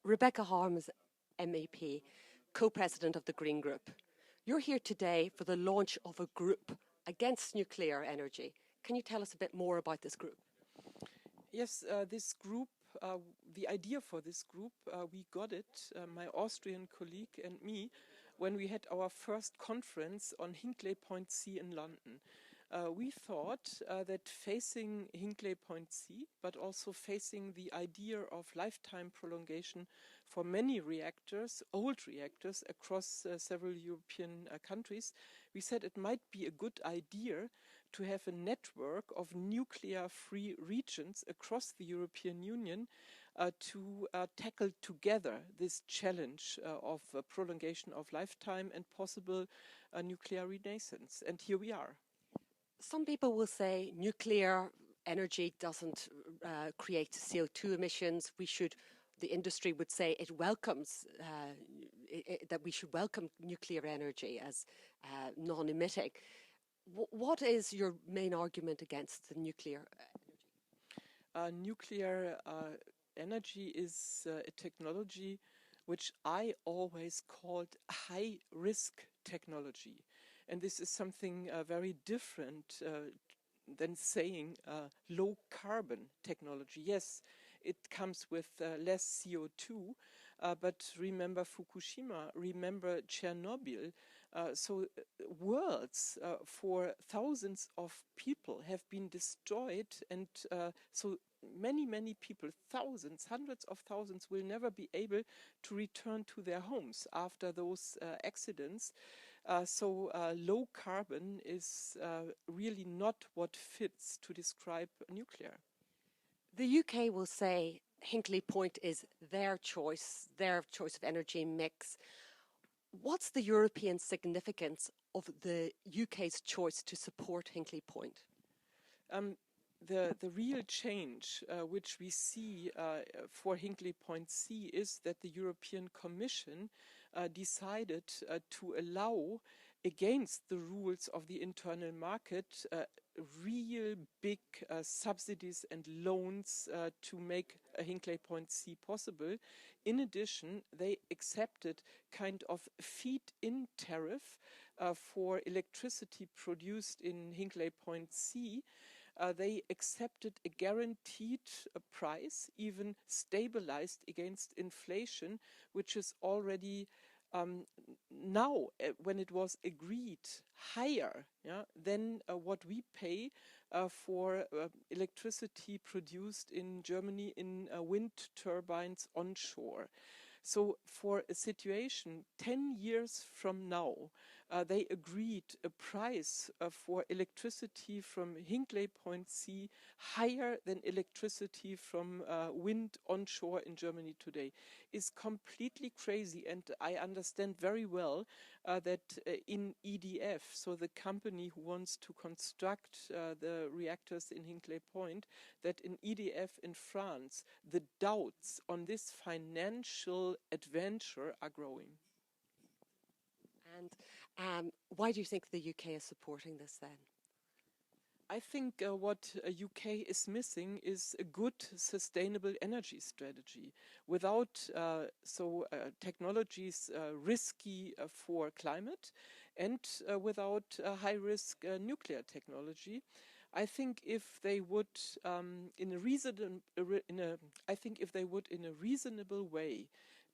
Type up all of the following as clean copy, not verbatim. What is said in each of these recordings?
Rebecca Harms MEP, co-president of the Green Group. You're here today for the launch of a group against nuclear energy. Can you tell us a bit more about this group? Yes, this group, the idea for this group, we got it, my Austrian colleague and me, when we had our first conference on Hinkley Point C in London. We thought that facing Hinkley Point C, but also facing the idea of lifetime prolongation for many reactors, old reactors across several European countries, we said it might be a good idea to have a network of nuclear-free regions across the European Union to tackle together this challenge of prolongation of lifetime and possible nuclear renaissance. And here we are. Some people will say nuclear energy doesn't create CO2 emissions. The industry would say it welcomes, that we should welcome nuclear energy as non-emitting. What is your main argument against the nuclear energy? Nuclear energy is a technology which I always called high-risk technology. And this is something very different than saying low-carbon technology. Yes, it comes with less CO2, but remember Fukushima, remember Chernobyl. So worlds for thousands of people have been destroyed, and so many people, thousands, hundreds of thousands, will never be able to return to their homes after those accidents. So low carbon is really not what fits to describe nuclear. The UK will say Hinkley Point is their choice of energy mix. What's the European significance of the UK's choice to support Hinkley Point? The real change which we see for Hinkley Point C is that the European Commission decided to allow, against the rules of the internal market, real big subsidies and loans to make a Hinkley Point C possible. In addition, they accepted kind of feed-in tariff for electricity produced in Hinkley Point C. They accepted a guaranteed price, even stabilized against inflation, which is already now, when it was agreed, higher than what we pay for electricity produced in Germany in wind turbines onshore. So for a situation 10 years from now, they agreed a price for electricity from Hinkley Point C higher than electricity from wind onshore in Germany today. Is completely crazy, and I understand very well that in EDF, so the company who wants to construct the reactors in Hinkley Point, that in EDF in France, the doubts on this financial adventure are growing. And why do you think the UK is supporting this then? I think what UK is missing is a good sustainable energy strategy. Without technologies risky for climate, and without high-risk nuclear technology, I think if they would, in a reasonable way,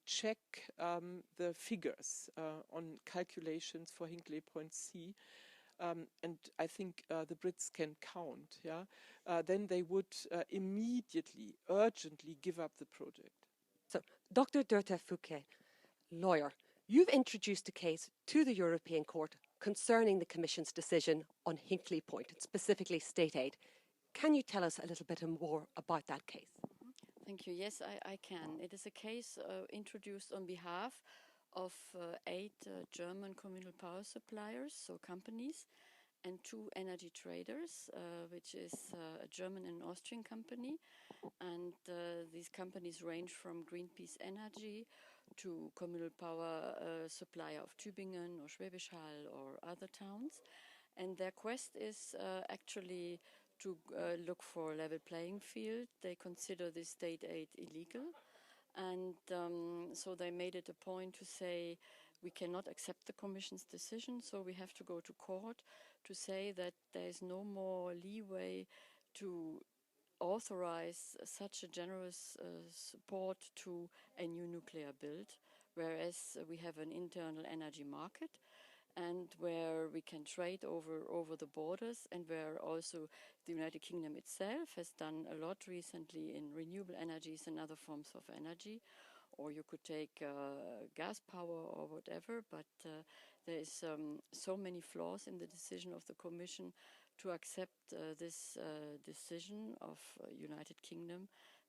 check the figures on calculations for Hinkley Point C. And I think the Brits can count, then they would immediately, urgently give up the project. So, Dr. Dörte Fouquet, lawyer, you've introduced a case to the European Court concerning the Commission's decision on Hinkley Point, and specifically state aid. Can you tell us a little bit more about that case? Thank you. Yes, I can. It is a case introduced on behalf of 8 German communal power suppliers, so companies, and 2 energy traders, which is a German and Austrian company. And these companies range from Greenpeace Energy to communal power supplier of Tübingen or Schwäbisch Hall or other towns. And their quest is actually to look for a level playing field. They consider this state aid illegal. And so they made it a point to say we cannot accept the Commission's decision, so we have to go to court to say that there is no more leeway to authorize such a generous support to a new nuclear build, whereas we have an internal energy market and where we can trade over the borders, and where also the United Kingdom itself has done a lot recently in renewable energies and other forms of energy. Or you could take gas power or whatever, but there is so many flaws in the decision of the Commission to accept this decision of United Kingdom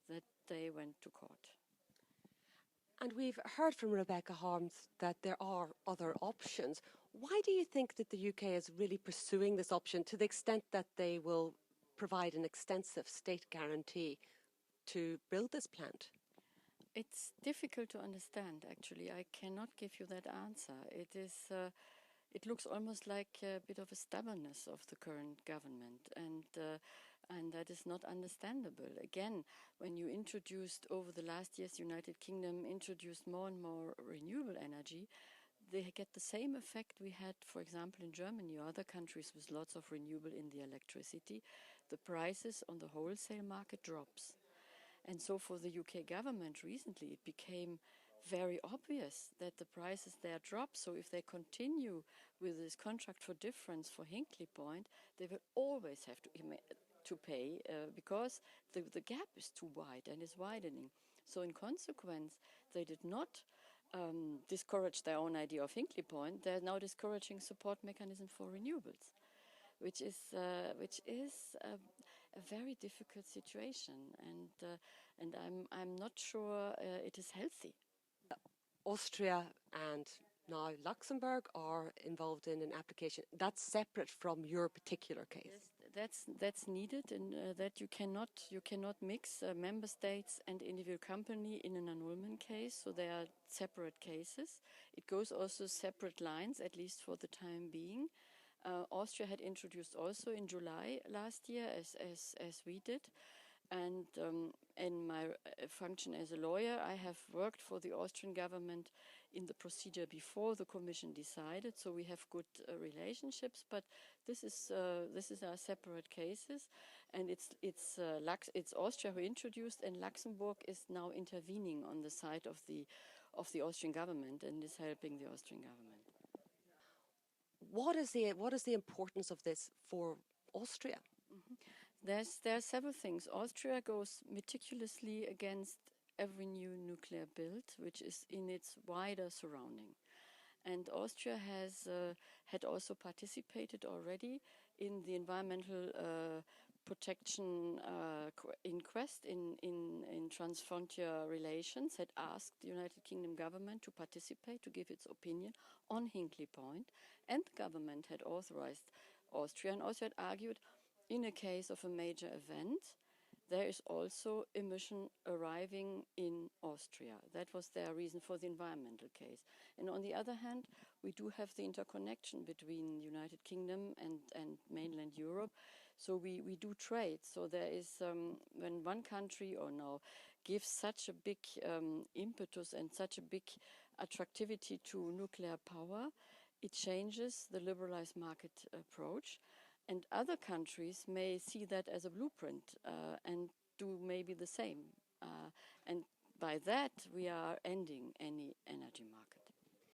that they went to court. And we've heard from Rebecca Harms that there are other options. Why do you think that the UK is really pursuing this option to the extent that they will provide an extensive state guarantee to build this plant? It's difficult to understand, actually. I cannot give you that answer. It looks almost like a bit of a stubbornness of the current government, and that is not understandable. Again, when you introduced over the last years, United Kingdom introduced more and more renewable energy, they get the same effect we had, for example, in Germany or other countries with lots of renewable in the electricity. The prices on the wholesale market drops. And so for the UK government recently, it became very obvious that the prices there drop. So if they continue with this contract for difference for Hinkley Point, they will always have to pay because the gap is too wide and is widening. So in consequence, they did not discourage their own idea of Hinkley Point. They're now discouraging support mechanism for renewables, which is a very difficult situation, and I'm not sure it is healthy. Austria and now Luxembourg are involved in an application that's separate from your particular case. Yes, that's needed, and that you cannot mix member states and individual company in an annulment case. So they are separate cases. It goes also separate lines, at least for the time being. Austria had introduced also in July last year, as we did. And in my function as a lawyer, I have worked for the Austrian government in the procedure before the Commission decided. So we have good relationships, but this is our separate cases, and it's Austria who introduced, and Luxembourg is now intervening on the side of the Austrian government and is helping the Austrian government. What is the importance of this for Austria? Mm-hmm. There are several things. Austria goes meticulously against every new nuclear build, which is in its wider surrounding. And Austria had also participated already in the environmental protection inquest in transfrontier relations, had asked the United Kingdom government to participate, to give its opinion on Hinkley Point, and the government had authorized Austria, and Austria had argued, in a case of a major event, there is also emission arriving in Austria. That was their reason for the environmental case. And on the other hand, we do have the interconnection between the United Kingdom and mainland Europe. So we do trade. So there is, when one country or now gives such a big impetus and such a big attractivity to nuclear power, it changes the liberalized market approach. And other countries may see that as a blueprint and do maybe the same. And by that, we are ending